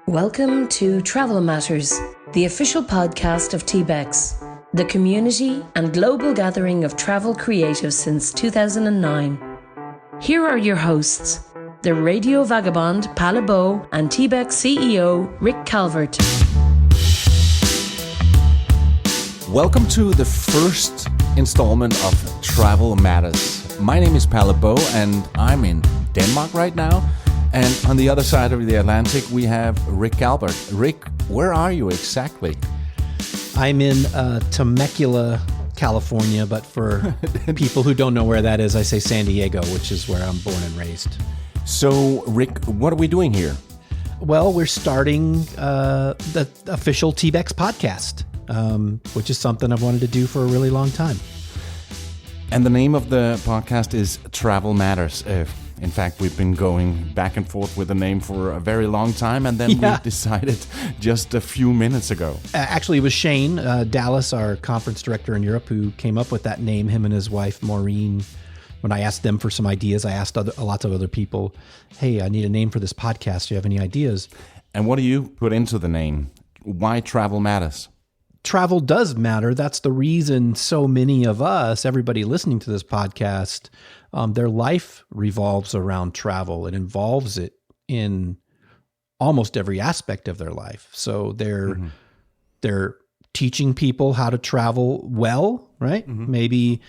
Welcome to Travel Matters, the official podcast of TBEX, the community and global gathering of travel creatives since 2009. Here are your hosts, the Radio Vagabond Palle Bo and TBEX CEO Rick Calvert. Welcome to the first installment of Travel Matters. My name is Palle Bo and I'm in Denmark right now. And on the other side of the Atlantic, we have Rick Calvert. Rick, where are you exactly? I'm in Temecula, California, but for people who don't know where that is, I say San Diego, which is where I'm born and raised. So, Rick, what are we doing here? Well, we're starting the official TBEX podcast, which is something I've wanted to do for a really long time. And the name of the podcast is Travel Matters. In fact, we've been going back and forth with the name for a very long time, and then we decided just a few minutes ago. Actually, it was Shane Dallas, our conference director in Europe, who came up with that name, him and his wife, Maureen. When I asked them for some ideas, I asked lots of other people, hey, I need a name for this podcast. Do you have any ideas? And what do you put into the name? Why Travel Matters? Travel does matter. That's the reason so many of us, everybody listening to this podcast, their life revolves around travel. It involves it in almost every aspect of their life. So they're teaching people how to travel well, right? Mm-hmm. Maybe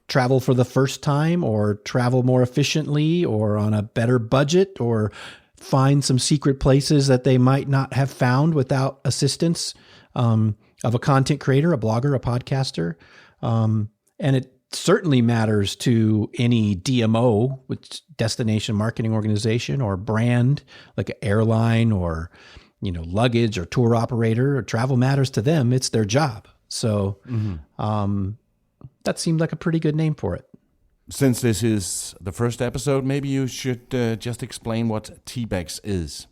travel for the first time, or travel more efficiently, or on a better budget, or find some secret places that they might not have found without assistance of a content creator, a blogger, a podcaster. And it certainly matters to any DMO, which destination marketing organization, or brand like an airline, or luggage or tour operator. Or travel matters to them. It's their job. So that seemed like a pretty good name for it. Since this is the first episode, maybe you should just explain what TBEX is.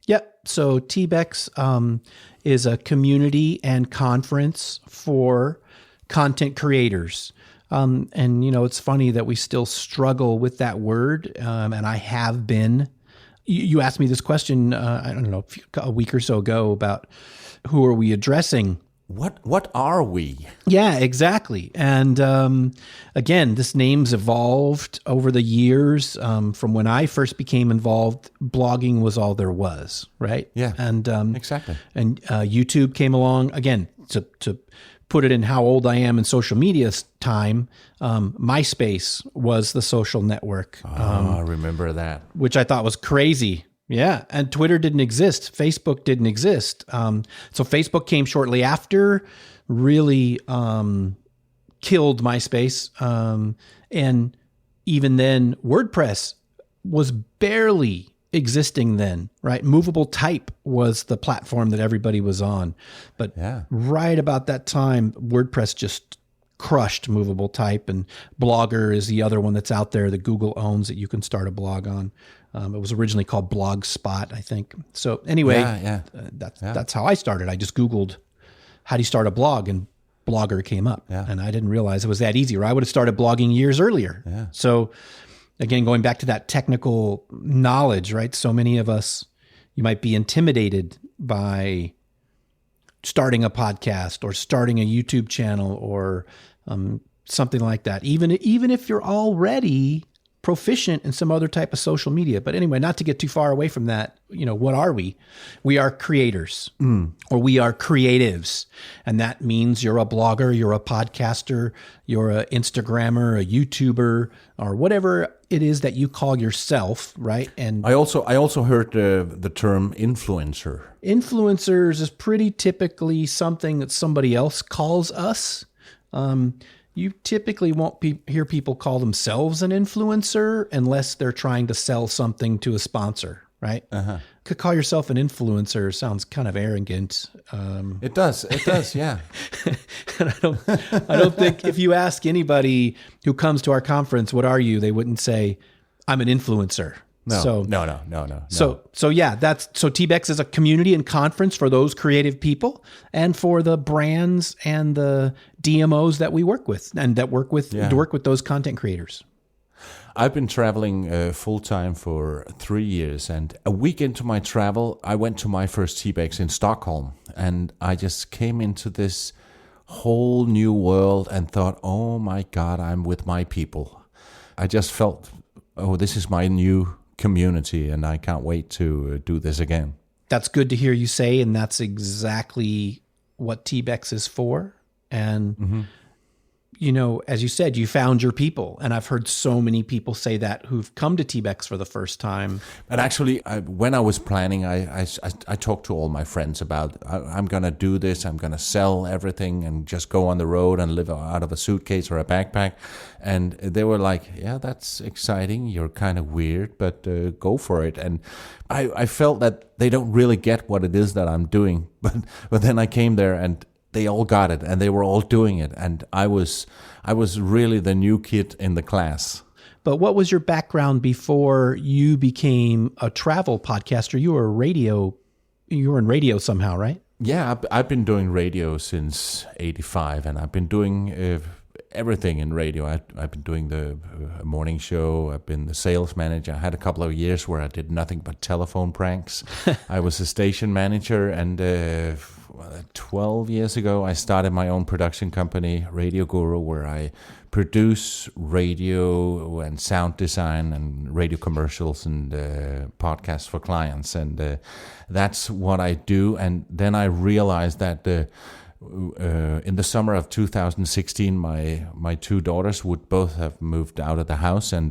Yep. So TBEX is a community and conference for content creators. And, it's funny that we still struggle with that word. And I have been. You asked me this question, I don't know, a week or so ago about who are we addressing? What are we? Yeah, exactly. And again, this name's evolved over the years. From when I first became involved, blogging was all there was, right? Yeah, and exactly. And YouTube came along again to put it in how old I am in social media time. MySpace was the social network. I remember that, which I thought was crazy. Yeah, and Twitter didn't exist. Facebook didn't exist. So Facebook came shortly after, really killed MySpace. And even then, WordPress was barely existing then, right? Movable Type was the platform that everybody was on. But right about that time, WordPress just crushed Movable Type, and Blogger is the other one that's out there that Google owns that you can start a blog on. It was originally called Blogspot, I think. So anyway, that's how I started. I just Googled, how do you start a blog? And Blogger came up. Yeah. And I didn't realize it was that easy, or I would have started blogging years earlier. Yeah. So again, going back to that technical knowledge, right? So many of us, you might be intimidated by starting a podcast or starting a YouTube channel or something like that. Even if you're already proficient in some other type of social media. But anyway, not to get too far away from that, what are we? We are creators, or we are creatives. And that means you're a blogger, you're a podcaster, you're an Instagrammer, a YouTuber, or whatever it is that you call yourself, right? And I also heard the term influencer. Influencers is pretty typically something that somebody else calls us. You typically won't hear people call themselves an influencer unless they're trying to sell something to a sponsor, right? Uh-huh. Could call yourself an influencer sounds kind of arrogant. It does, yeah. And I don't think if you ask anybody who comes to our conference, what are you? They wouldn't say, I'm an influencer. No. So TBEX is a community and conference for those creative people and for the brands and the DMOs that we work with and that work with those content creators. I've been traveling full-time for 3 years, and a week into my travel, I went to my first TBEX in Stockholm, and I just came into this whole new world and thought, oh my God, I'm with my people. I just felt, oh, this is my new community, and I can't wait to do this again. That's good to hear you say, and that's exactly what TBEX is for. And, you know, as you said, you found your people. And I've heard so many people say that who've come to TBEX for the first time. And actually, when I was planning, I talked to all my friends about, I'm going to do this, I'm going to sell everything and just go on the road and live out of a suitcase or a backpack. And they were like, yeah, that's exciting. You're kind of weird, but go for it. And I felt that they don't really get what it is that I'm doing. But then I came there and they all got it, and they were all doing it, and I was really the new kid in the class. But what was your background before you became a travel podcaster? You were in radio somehow, right? Yeah, I've been doing radio since '85, and I've been doing everything in radio. I've been doing the morning show. I've been the sales manager. I had a couple of years where I did nothing but telephone pranks. I was a station manager, and 12 years ago, I started my own production company, RadioGuru, where I produce radio and sound design and radio commercials and podcasts for clients. And that's what I do. And then I realized that in the summer of 2016, my two daughters would both have moved out of the house and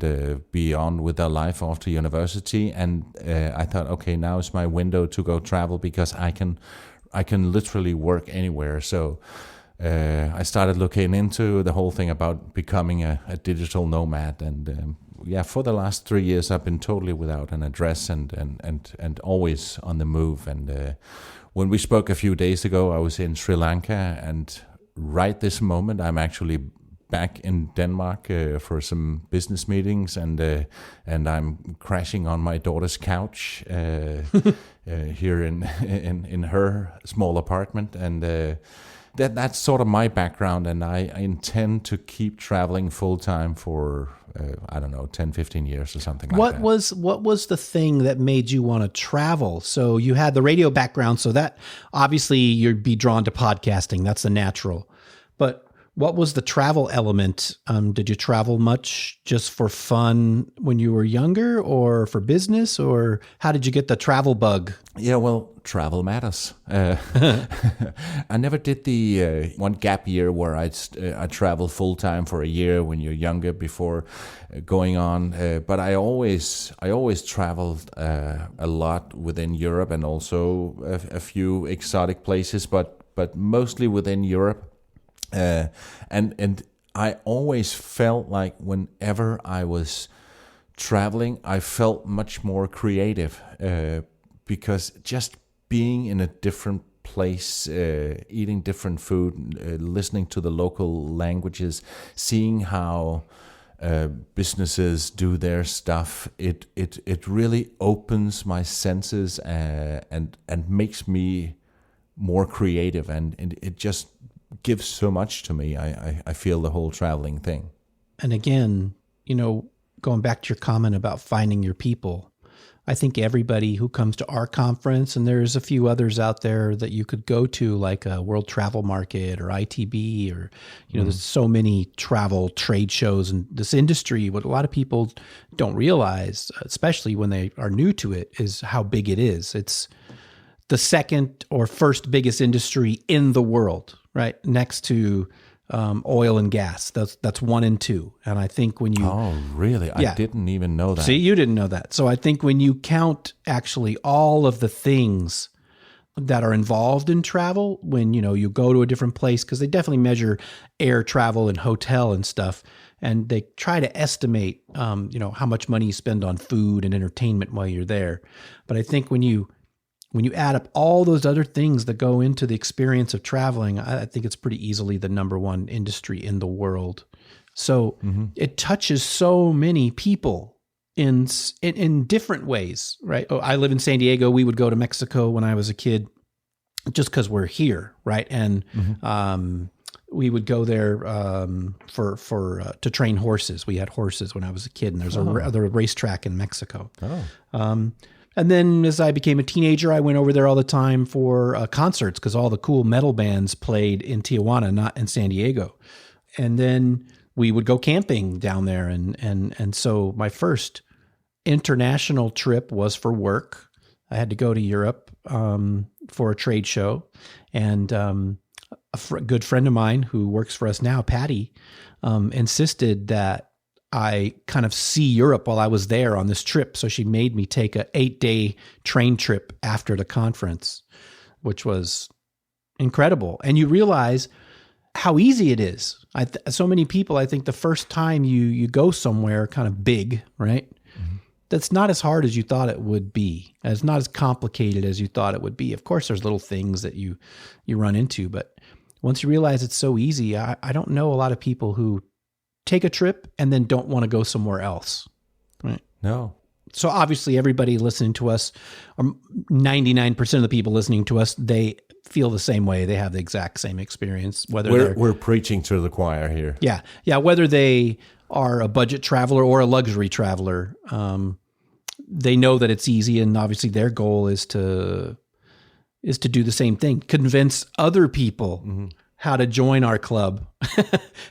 be on with their life off to university. And I thought, okay, now is my window to go travel, because I can literally work anywhere. So I started looking into the whole thing about becoming a digital nomad. And for the last 3 years, I've been totally without an address and always on the move. And when we spoke a few days ago, I was in Sri Lanka, and right this moment, I'm actually back in Denmark for some business meetings, and I'm crashing on my daughter's couch here in her small apartment, and that's sort of my background, and I intend to keep traveling full time for 10, 15 years or something like that. What was the thing that made you want to travel? So you had the radio background, so that obviously you'd be drawn to podcasting. That's the natural, but what was the travel element? Did you travel much just for fun when you were younger, or for business, or how did you get the travel bug? Yeah, well, travel matters. I never did the one gap year where I traveled full time for a year when you're younger before going on. But I always traveled a lot within Europe, and also a few exotic places, but mostly within Europe. And I always felt like whenever I was traveling, I felt much more creative, because just being in a different place, eating different food, listening to the local languages, seeing how businesses do their stuff, it really opens my senses and makes me more creative, and it just gives so much to me. I feel the whole traveling thing. And again, going back to your comment about finding your people, I think everybody who comes to our conference, and there's a few others out there that you could go to, like a World Travel Market or ITB, or, there's so many travel trade shows in this industry. What a lot of people don't realize, especially when they are new to it, is how big it is. It's the second or first biggest industry in the world, right? Next to oil and gas. That's 1 and 2. And I think when you... Oh, really? Yeah. I didn't even know that. See, you didn't know that. So I think when you count actually all of the things that are involved in travel, when, you go to a different place, because they definitely measure air travel and hotel and stuff, and they try to estimate, how much money you spend on food and entertainment while you're there. But I think when you add up all those other things that go into the experience of traveling, I think it's pretty easily the number one industry in the world. So it touches so many people in different ways, right? Oh, I live in San Diego. We would go to Mexico when I was a kid just because we're here, right? And we would go there to train horses. We had horses when I was a kid, and there's a racetrack in Mexico. And then as I became a teenager, I went over there all the time for concerts because all the cool metal bands played in Tijuana, not in San Diego. And then we would go camping down there. And so my first international trip was for work. I had to go to Europe for a trade show. And a good friend of mine who works for us now, Patty, insisted that I kind of see Europe while I was there on this trip. So she made me take a 8-day train trip after the conference, which was incredible. And you realize how easy it is. So many people, I think the first time you go somewhere kind of big, right? That's not as hard as you thought it would be. It's not as complicated as you thought it would be. Of course, there's little things that you run into, but once you realize it's so easy, I don't know a lot of people who take a trip and then don't want to go somewhere else. Right? No. So obviously everybody listening to us, or 99% of the people listening to us, they feel the same way. They have the exact same experience. Whether we're preaching to the choir here. Yeah. Whether they are a budget traveler or a luxury traveler, they know that it's easy, and obviously their goal is to do the same thing, convince other people how to join our club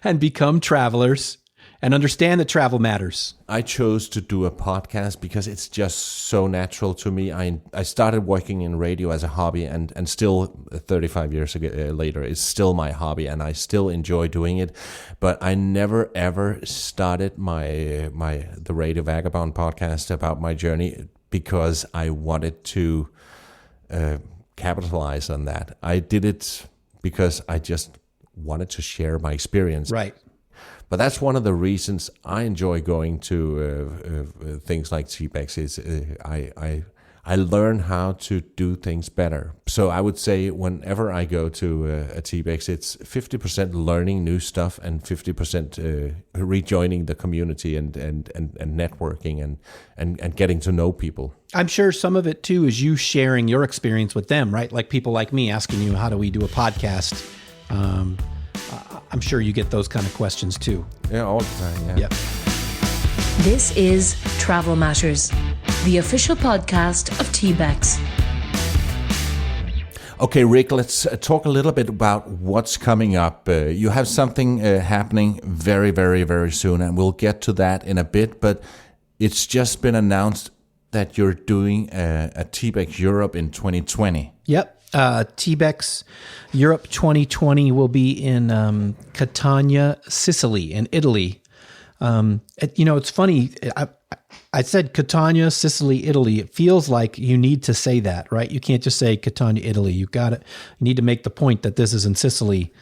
and become travelers and understand that travel matters. I chose to do a podcast because it's just so natural to me. I started working in radio as a hobby, and still 35 years later, it's still my hobby, and I still enjoy doing it. But I never ever started the Radio Vagabond podcast about my journey because I wanted to capitalize on that. I did it because I just wanted to share my experience. Right. But that's one of the reasons I enjoy going to things like TBEX. Is I learn how to do things better. So I would say whenever I go to a TBEX, it's 50% learning new stuff and 50% rejoining the community and networking and getting to know people. I'm sure some of it too is you sharing your experience with them, right? Like people like me asking you, how do we do a podcast? I'm sure you get those kind of questions too. Yeah, all the time. Yeah. Yep. This is Travel Matters, the official podcast of TBEX. Okay, Rick, let's talk a little bit about what's coming up. You have something happening very, very, very soon, and we'll get to that in a bit, but it's just been announced that you're doing a TBEX Europe in 2020. Yep. TBEX Europe 2020 will be in Catania, Sicily, in Italy. It's funny. I said Catania, Sicily, Italy. It feels like you need to say that, right? You can't just say Catania, Italy. You need to make the point that this is in Sicily.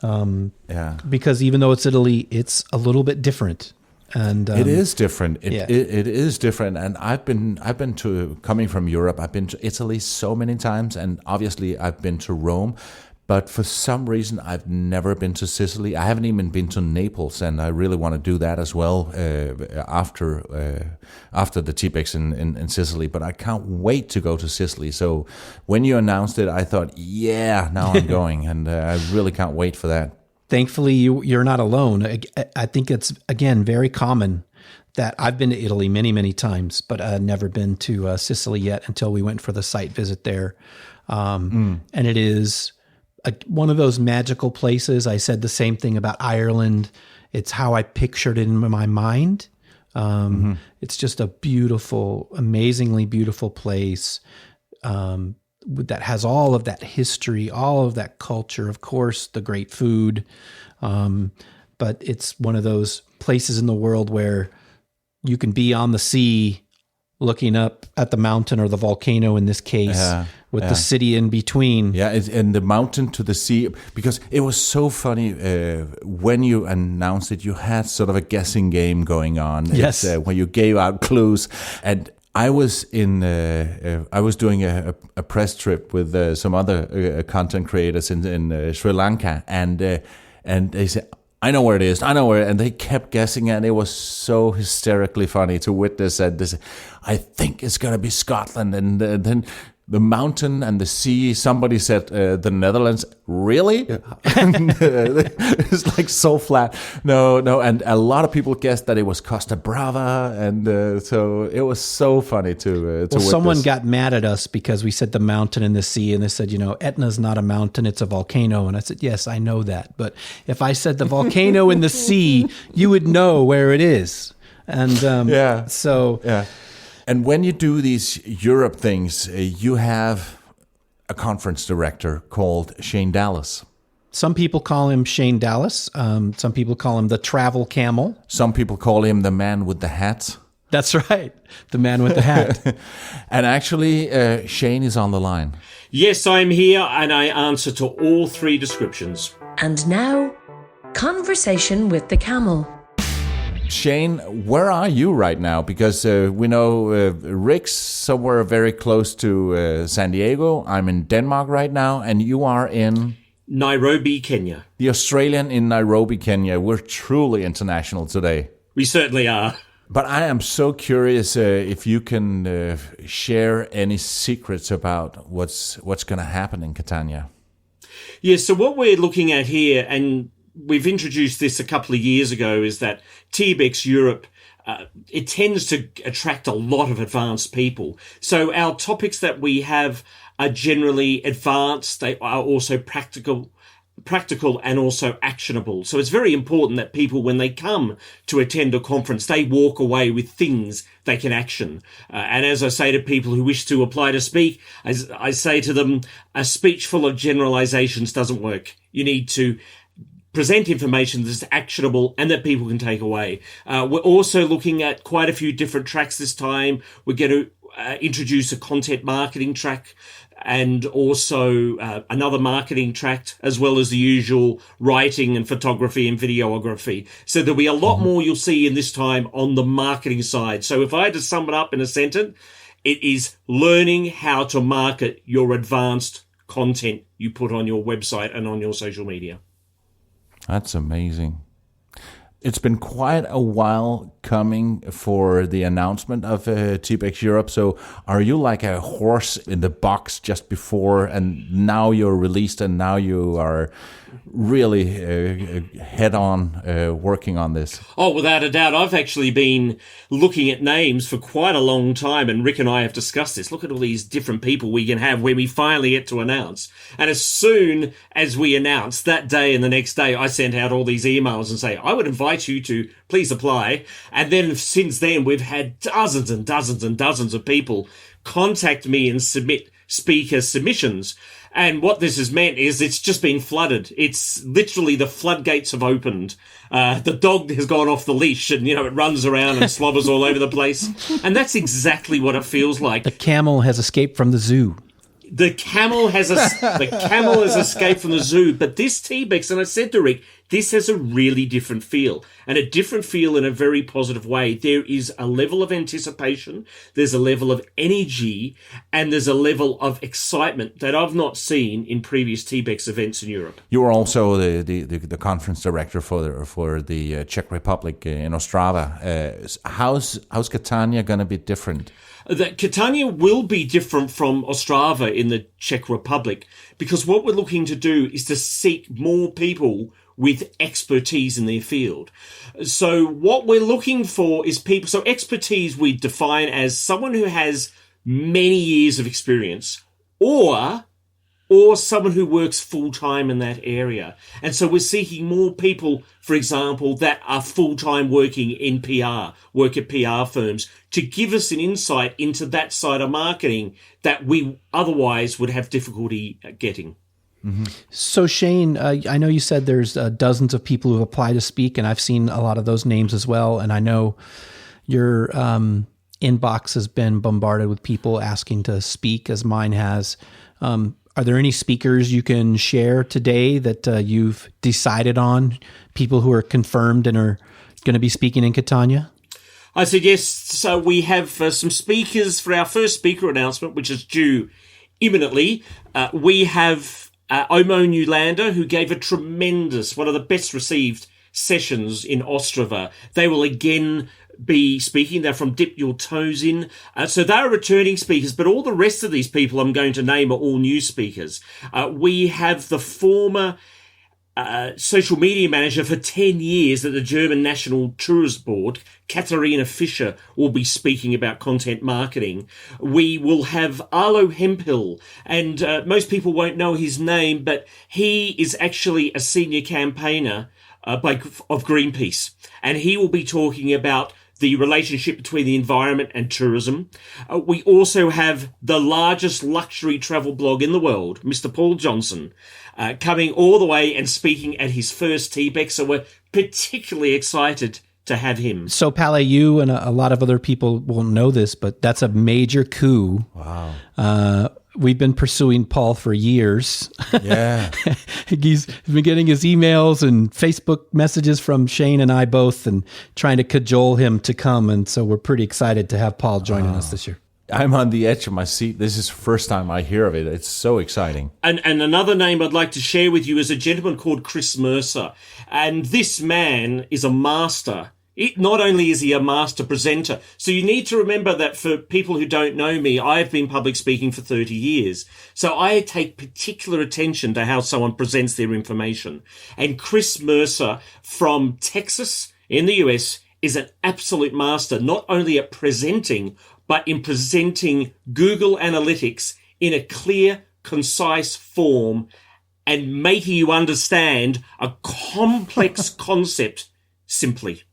Because even though it's Italy, it's a little bit different. And it is different. It is different. And I've been to, coming from Europe, I've been to Italy so many times, and obviously I've been to Rome. But for some reason, I've never been to Sicily. I haven't even been to Naples, and I really want to do that as well after the TBEX in Sicily. But I can't wait to go to Sicily. So when you announced it, I thought, yeah, now I'm going, and I really can't wait for that. Thankfully, you're not alone. I think it's, again, very common that I've been to Italy many, many times, but I've never been to Sicily yet until we went for the site visit there. And it is one of those magical places. I said the same thing about Ireland. It's how I pictured it in my mind. It's just a beautiful, amazingly beautiful place. That has all of that history, all of that culture, of course, the great food. But it's one of those places in the world where you can be on the sea looking up at the mountain, or the volcano in this case, with the city in between. Yeah, and the mountain to the sea, because it was so funny when you announced it, you had sort of a guessing game going on. Yes. When you gave out clues. And I was doing a press trip with some other content creators in Sri Lanka, and they said, I know where it is, and they kept guessing, and it was so hysterically funny to witness. And they said, I think it's going to be Scotland, and then the mountain and the sea. Somebody said the Netherlands. Really? It's like so flat. No. And a lot of people guessed that it was Costa Brava. And so it was so funny to witness. Someone got mad at us because we said the mountain and the sea. And they said, Etna's not a mountain, it's a volcano. And I said, yes, I know that. But if I said the volcano in the sea, you would know where it is. And Yeah. So... And when you do these Europe things, you have a conference director called Shane Dallas. Some people call him Shane Dallas. Some people call him the Travel Camel. Some people call him the man with the hat. That's right, the man with the hat. And actually, Shane is on the line. Yes, I'm here, and I answer to all three descriptions. And now, conversation with the camel. Shane, where are you right now? Because we know Rick's somewhere very close to San Diego. I'm in Denmark right now, and you are in... Nairobi, Kenya. The Australian in Nairobi, Kenya. We're truly international today. We certainly are. But I am so curious if you can share any secrets about what's going to happen in Catania. Yes, so what we're looking at here, and we've introduced this a couple of years ago, is that TBEX Europe, it tends to attract a lot of advanced people. So our topics that we have are generally advanced. They are also practical and also actionable. So it's very important that people, when they come to attend a conference, they walk away with things they can action. And as I say to people who wish to apply to speak, as I say to them, a speech full of generalizations doesn't work. You need to present information that's actionable and that people can take away. We're also looking at quite a few different tracks this time. We're going to introduce a content marketing track and also another marketing track, as well as the usual writing and photography and videography. So there'll be a lot more you'll see in this time on the marketing side. So if I had to sum it up in a sentence, it is learning how to market your advanced content you put on your website and on your social media. That's amazing. It's been quite a while coming for the announcement of TBEX Europe. So are you like a horse in the box just before, and now you're released and now you are really head on working on this? Oh, without a doubt. I've actually been looking at names for quite a long time, and Rick and I have discussed this. Look at all these different people we can have when we finally get to announce. And as soon as we announce that day and the next day, I sent out all these emails and say, I would invite you to please apply. And then since then, we've had dozens and dozens and dozens of people contact me and submit speaker submissions. And what this has meant is it's just been flooded. It's literally the floodgates have opened. The dog has gone off the leash and, it runs around and slobbers all over the place. And that's exactly what it feels like. The camel has escaped from the zoo. The camel has escaped from the zoo. But this TBEX, and I said to Rick, this has a really different feel, and a different feel in a very positive way. There is a level of anticipation, there's a level of energy, and there's a level of excitement that I've not seen in previous TBEX events in Europe. You are also the conference director for the Czech Republic in Ostrava. How's Catania going to be different? That Catania will be different from Ostrava in the Czech Republic, because what we're looking to do is to seek more people with expertise in their field. So what we're looking for is people. So expertise we define as someone who has many years of experience, or someone who works full-time in that area. And so we're seeking more people, for example, that are full-time working in PR, work at PR firms, to give us an insight into that side of marketing that we otherwise would have difficulty getting. Mm-hmm. So Shane, I know you said there's dozens of people who apply to speak, and I've seen a lot of those names as well. And I know your inbox has been bombarded with people asking to speak, as mine has. Are there any speakers you can share today that you've decided on, people who are confirmed and are going to be speaking in Catania? I said yes. So we have some speakers for our first speaker announcement, which is due imminently. We have Omo Newlander, who gave a tremendous, one of the best received sessions in Ostrava. They will again be speaking. They're from Dip Your Toes In. So they're returning speakers, but all the rest of these people I'm going to name are all new speakers. We have the former social media manager for 10 years at the German National Tourist Board, Katharina Fischer, will be speaking about content marketing. We will have Arlo Hemphill, and most people won't know his name, but he is actually a senior campaigner of Greenpeace, and he will be talking about the relationship between the environment and tourism. We also have the largest luxury travel blog in the world, Mr. Paul Johnson, coming all the way and speaking at his first TBEX. So we're particularly excited to have him. So Palle, you and a lot of other people won't know this, but that's a major coup. Wow. We've been pursuing Paul for years. Yeah. He's been getting his emails and Facebook messages from Shane and I both and trying to cajole him to come. And so we're pretty excited to have Paul joining us this year. I'm on the edge of my seat. This is the first time I hear of it. It's so exciting. And another name I'd like to share with you is a gentleman called Chris Mercer. And this man is a master. Not only is he a master presenter, so you need to remember that for people who don't know me, I've been public speaking for 30 years. So I take particular attention to how someone presents their information. And Chris Mercer from Texas in the US is an absolute master, not only at presenting, but in presenting Google Analytics in a clear, concise form and making you understand a complex concept simply.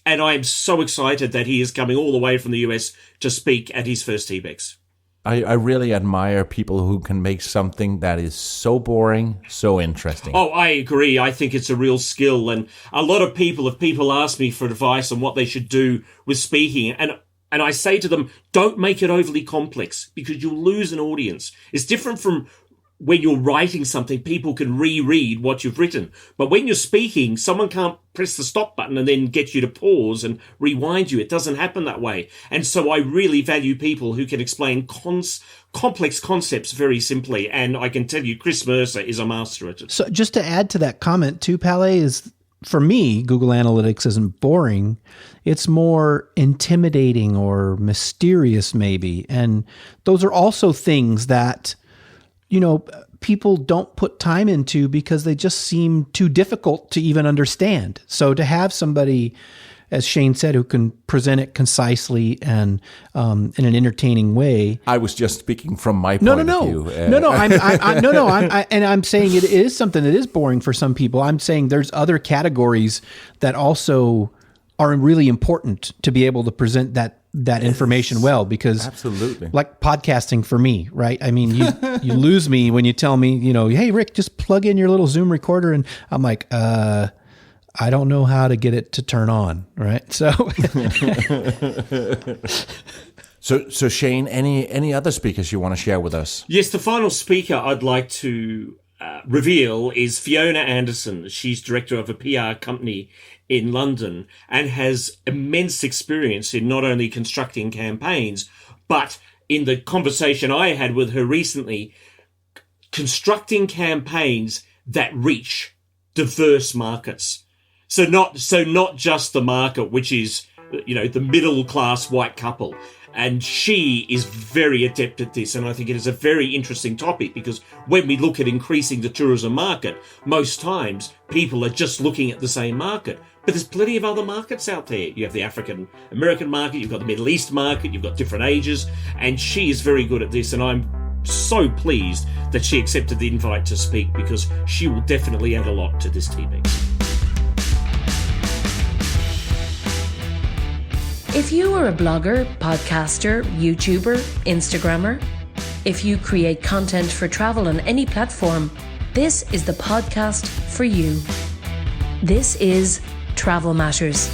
And I'm so excited that he is coming all the way from the US to speak at his first TBEX. I really admire people who can make something that is so boring, so interesting. Oh, I agree. I think it's a real skill. And a lot of people, if people ask me for advice on what they should do with speaking, and I say to them, don't make it overly complex because you'll lose an audience. It's different from when you're writing something, people can reread what you've written. But when you're speaking, someone can't press the stop button and then get you to pause and rewind you. It doesn't happen that way. And so I really value people who can explain complex concepts very simply. And I can tell you, Chris Mercer is a master at it. So just to add to that comment too, Palle, is for me, Google Analytics isn't boring. It's more intimidating or mysterious maybe. And those are also things that, you know, people don't put time into because they just seem too difficult to even understand. So to have somebody, as Shane said, who can present it concisely and in an entertaining way. I was just speaking from my point of view. I'm saying it is something that is boring for some people. I'm saying there's other categories that also are really important to be able to present that information well, because absolutely, like podcasting for me, right? I mean, you lose me when you tell me, you know, hey Rick, just plug in your little Zoom recorder, and I'm like, I don't know how to get it to turn on, right? So, so Shane, any other speakers you want to share with us? Yes, the final speaker I'd like to reveal is Fiona Anderson. She's director of a PR company in London and has immense experience in not only constructing campaigns, but in the conversation I had with her recently, constructing campaigns that reach diverse markets. So not just the market, which is, you know, the middle class white couple. And she is very adept at this. And I think it is a very interesting topic because when we look at increasing the tourism market, most times people are just looking at the same market. But there's plenty of other markets out there. You have the African American market, you've got the Middle East market, you've got different ages. And she is very good at this. And I'm so pleased that she accepted the invite to speak because she will definitely add a lot to this TBEX. If you are a blogger, podcaster, YouTuber, Instagrammer, if you create content for travel on any platform, this is the podcast for you. This is Travel Matters.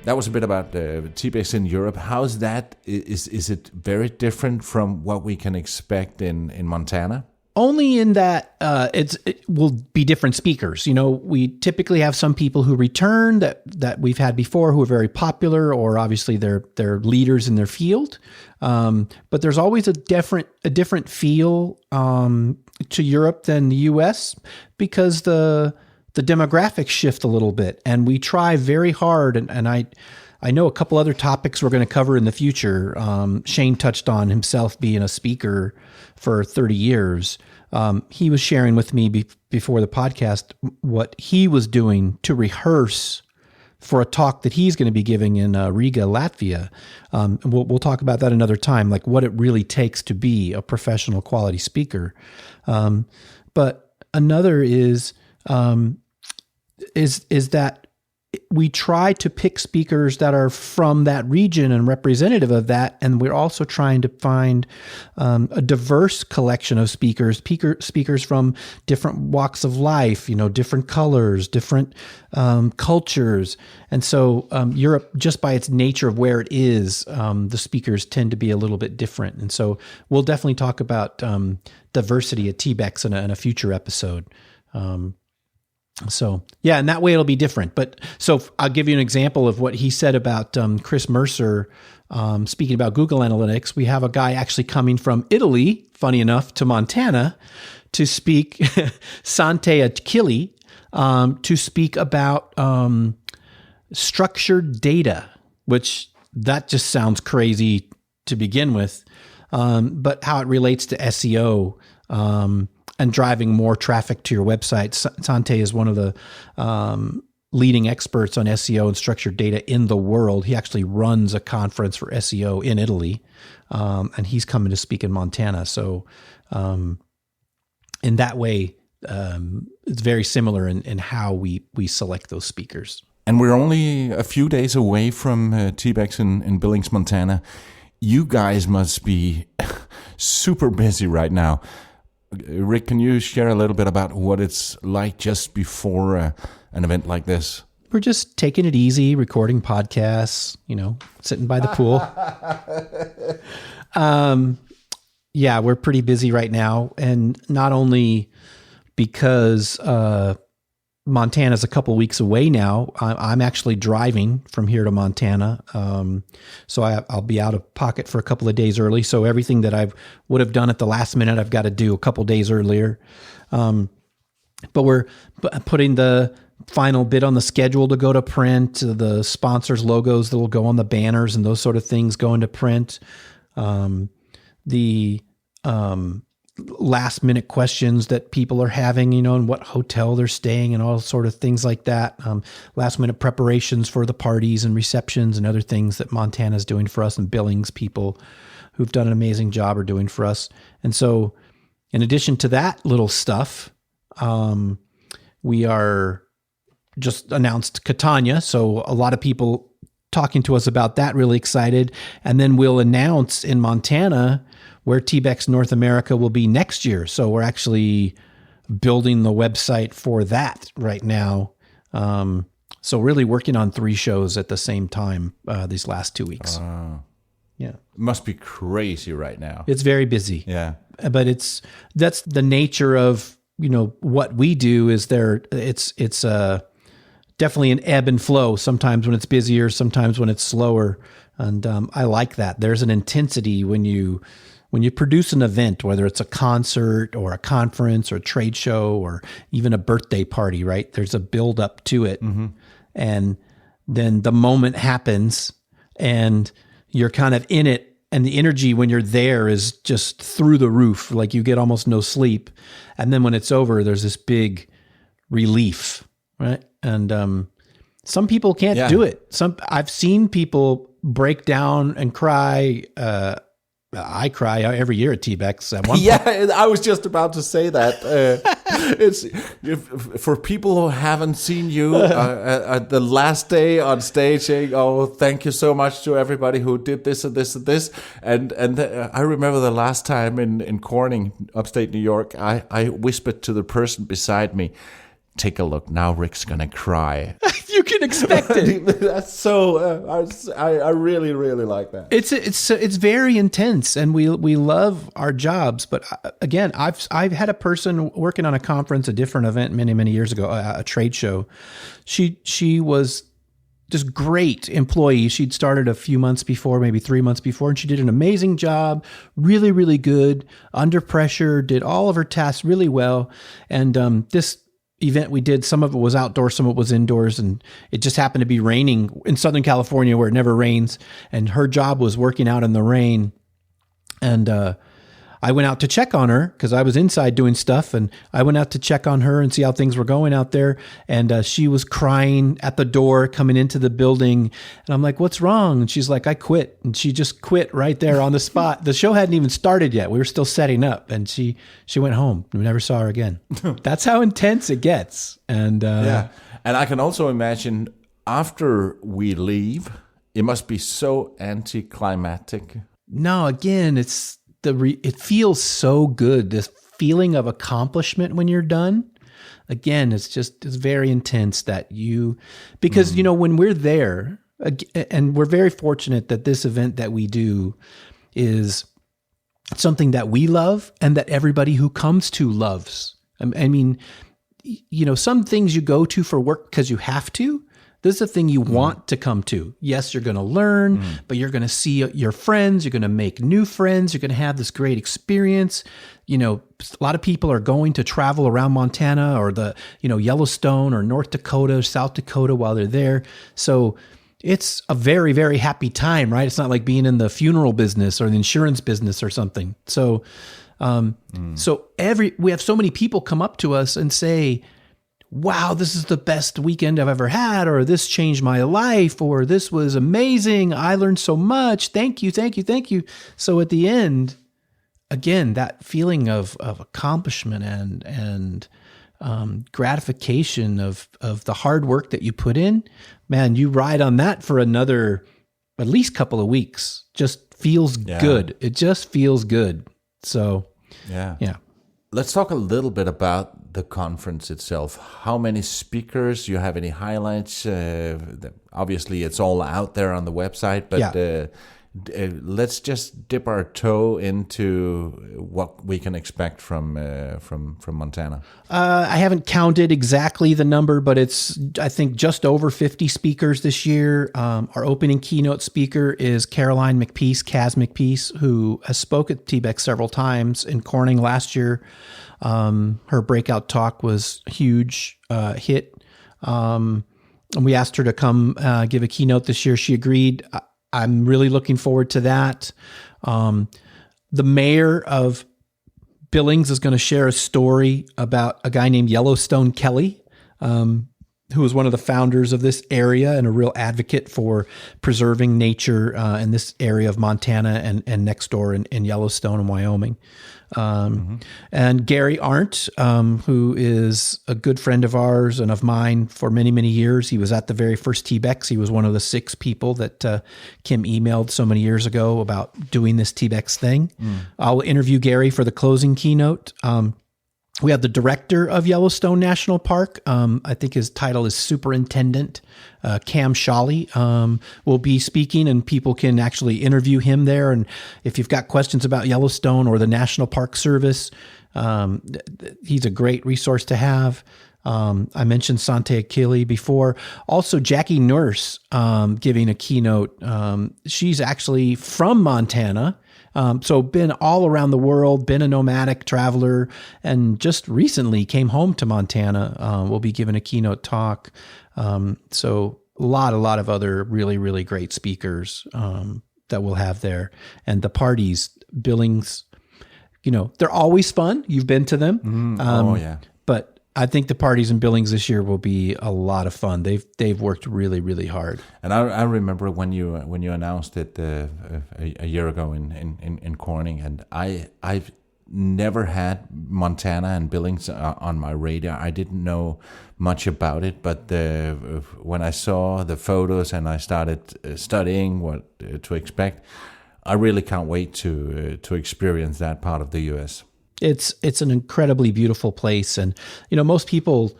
That was a bit about TBEX in Europe. How's that? Is it very different from what we can expect in Montana? Only in that it will be different speakers. You know, we typically have some people who return that we've had before who are very popular, or obviously they're leaders in their field. But there's always a different feel to Europe than the U.S. because the the demographics shift a little bit, and we try very hard. And I know a couple other topics we're going to cover in the future. Shane touched on himself being a speaker for 30 years. He was sharing with me before the podcast what he was doing to rehearse for a talk that he's going to be giving in Riga, Latvia. We'll talk about that another time, like what it really takes to be a professional quality speaker. But another is that we try to pick speakers that are from that region and representative of that. And we're also trying to find a diverse collection of speakers from different walks of life, different colors, different cultures. And so Europe, just by its nature of where it is, the speakers tend to be a little bit different. And so we'll definitely talk about diversity at TBEX in a future episode. So yeah, and that way it'll be different. But so I'll give you an example of what he said about Chris Mercer, speaking about Google Analytics. We have a guy actually coming from Italy, funny enough, to Montana to speak, Sante Achille, to speak about structured data, which that just sounds crazy to begin with, but how it relates to SEO, and driving more traffic to your website. Sante is one of the leading experts on SEO and structured data in the world. He actually runs a conference for SEO in Italy, and he's coming to speak in Montana. So in that way, it's very similar in how we select those speakers. And we're only a few days away from TBEX in Billings, Montana. You guys must be super busy right now. Rick, can you share a little bit about what it's like just before an event like this? We're just taking it easy, recording podcasts, sitting by the pool. Yeah, we're pretty busy right now. And not only because Montana's a couple weeks away now, I'm actually driving from here to Montana. So I'll be out of pocket for a couple of days early. So everything that I would have done at the last minute, I've got to do a couple days earlier. But we're putting the final bit on the schedule to go to print, the sponsors' logos that will go on the banners and those sort of things go into print. The last minute questions that people are having, and what hotel they're staying and all sort of things like that. Last minute preparations for the parties and receptions and other things that Montana's doing for us, and Billings people who've done an amazing job are doing for us. And so in addition to that little stuff, we are just announced Catania. So a lot of people talking to us about that, really excited. And then we'll announce in Montana where TBEX North America will be next year. So we're actually building the website for that right now. So really working on 3 shows at the same time these last 2 weeks. Yeah. It must be crazy right now. It's very busy. Yeah. But that's the nature of, what we do is it's definitely an ebb and flow. Sometimes when it's busier, sometimes when it's slower. And I like that. There's an intensity when you produce an event, whether it's a concert or a conference or a trade show or even a birthday party, right? There's a build up to it. Mm-hmm. And then the moment happens and you're kind of in it. And the energy when you're there is just through the roof. Like you get almost no sleep. And then when it's over, there's this big relief, right? And some people can't do it. I've seen people break down and cry. I cry every year at TBEX at one point. I was just about to say that. It's for people who haven't seen you at the last day on stage saying, "Oh, thank you so much to everybody who did this and this and this." And I remember the last time in Corning, upstate New York, I whispered to the person beside me, "Take a look. Now Rick's gonna cry." You can expect it. That's so. I really, really like that. It's very intense, and we love our jobs. But again, I've had a person working on a conference, a different event many years ago, a trade show. She was just great employee. She'd started a few months before, maybe 3 months before, and she did an amazing job. Really, really good under pressure. Did all of her tasks really well, and this event we did, some of it was outdoors, some of it was indoors, and it just happened to be raining in Southern California where it never rains. And her job was working out in the rain. And I went out to check on her because I was inside doing stuff, and I went out to check on her and see how things were going out there. And she was crying at the door coming into the building. And I'm like, what's wrong? And she's like, I quit. And she just quit right there on the spot. The show hadn't even started yet. We were still setting up, and she went home. We never saw her again. That's how intense it gets. And yeah. And I can also imagine after we leave, it must be so anticlimactic. No, again, it feels so good. This feeling of accomplishment when you're done. Again, it's very intense because when we're there, and we're very fortunate that this event that we do is something that we love and that everybody who comes to loves. I mean, some things you go to for work because you have to. This is a thing you want to come to. Yes, you're going to learn, but you're going to see your friends. You're going to make new friends. You're going to have this great experience. A lot of people are going to travel around Montana or the, Yellowstone or North Dakota, South Dakota while they're there. So it's a very, very happy time, right? It's not like being in the funeral business or the insurance business or something. So, we have so many people come up to us and say, wow, this is the best weekend I've ever had, or this changed my life, or this was amazing. I learned so much. Thank you, thank you, thank you. So at the end, again, that feeling of accomplishment and gratification of the hard work that you put in, man, you ride on that for another at least couple of weeks. Just feels good. It just feels good. So yeah. Let's talk a little bit about the conference itself. How many speakers? Do you have any highlights? Obviously, it's all out there on the website, but let's just dip our toe into what we can expect from Montana. I haven't counted exactly the number, but it's, I think, just over 50 speakers this year. Our opening keynote speaker is Caroline McPeace, Kaz McPeace, who has spoke at TBEX several times in Corning last year. Her breakout talk was a huge hit. And we asked her to come give a keynote this year. She agreed. I'm really looking forward to that. The mayor of Billings is going to share a story about a guy named Yellowstone Kelly, who was one of the founders of this area and a real advocate for preserving nature in this area of Montana and next door in Yellowstone and Wyoming. And Gary Arndt, who is a good friend of ours and of mine for many, many years. He was at the very first TBEX. He was one of the 6 people that Kim emailed so many years ago about doing this TBEX thing. I'll interview Gary for the closing keynote. We have the director of Yellowstone National Park. I think his title is Superintendent. Cam Shawley will be speaking, and people can actually interview him there. And if you've got questions about Yellowstone or the National Park Service, he's a great resource to have. I mentioned Sante Akili before. Also, Jackie Nurse giving a keynote. She's actually from Montana. So been all around the world, been a nomadic traveler, and just recently came home to Montana. Will be giving a keynote talk. So a lot of other really, really great speakers that we'll have there. And the parties, Billings, they're always fun. You've been to them. But I think the parties in Billings this year will be a lot of fun. They've worked really, really hard. And I remember when you announced it a year ago in Corning, and I've never had Montana and Billings on my radar. I didn't know much about it, but when I saw the photos and I started studying what to expect, I really can't wait to experience that part of the U.S. It's an incredibly beautiful place. And, most people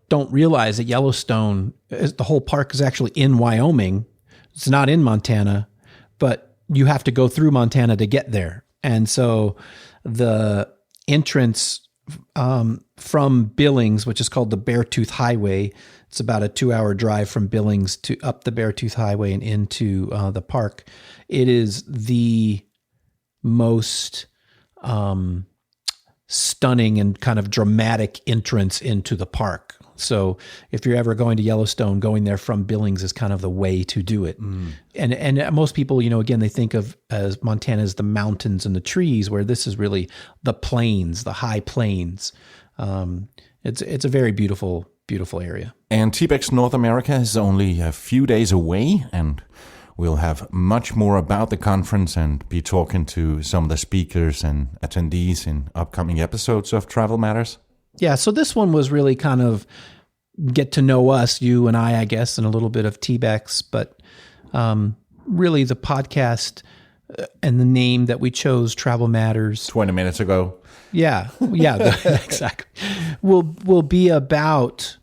don't realize that Yellowstone, the whole park is actually in Wyoming. It's not in Montana, but you have to go through Montana to get there. And so the entrance from Billings, which is called the Beartooth Highway, it's about a 2-hour drive from Billings to up the Beartooth Highway and into the park. It is the most stunning and kind of dramatic entrance into the park. So if you're ever going to Yellowstone, going there from Billings is kind of the way to do it. And most people, again, they think of as Montana as the mountains and the trees, where this is really the plains, the high plains. It's a very beautiful, beautiful area. And TBEX North America is only a few days away, and we'll have much more about the conference and be talking to some of the speakers and attendees in upcoming episodes of Travel Matters. Yeah, so this one was really kind of get to know us, you and I guess, and a little bit of TBEX, but really the podcast and the name that we chose, Travel Matters. 20 minutes ago. Yeah, exactly. Will be about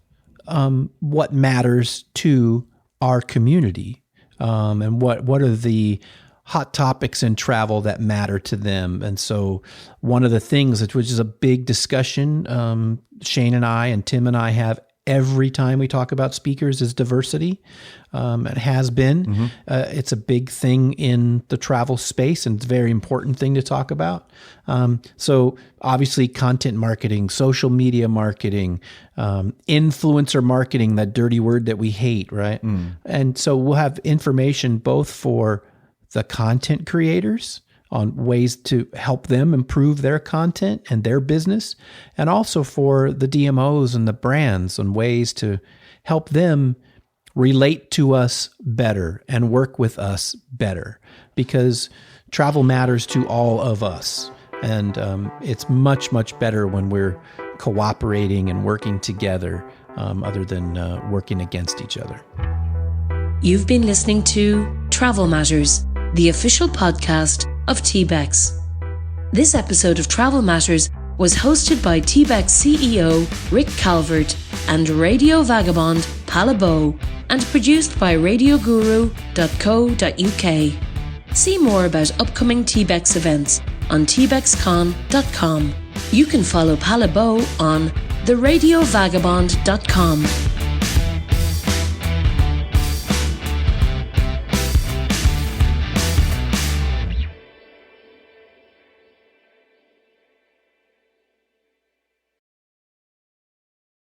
what matters to our community and what are the hot topics in travel that matter to them. And so one of the things, which is a big discussion, Shane and I and Tim and I have every time we talk about speakers, is diversity. It has been. It's a big thing in the travel space, and it's a very important thing to talk about. So obviously content marketing, social media marketing, influencer marketing, that dirty word that we hate, right? And so we'll have information both for the content creators on ways to help them improve their content and their business, and also for the DMOs and the brands on ways to help them relate to us better and work with us better, because travel matters to all of us. And it's much, much better when we're cooperating and working together other than working against each other. You've been listening to Travel Matters, the official podcast of TBEX. This episode of Travel Matters was hosted by TBEX CEO Rick Calvert and Radio Vagabond Palle Bo, and produced by RadioGuru.co.uk. See more about upcoming TBEX events on tbexcon.com. You can follow Palle Bo on theradiovagabond.com.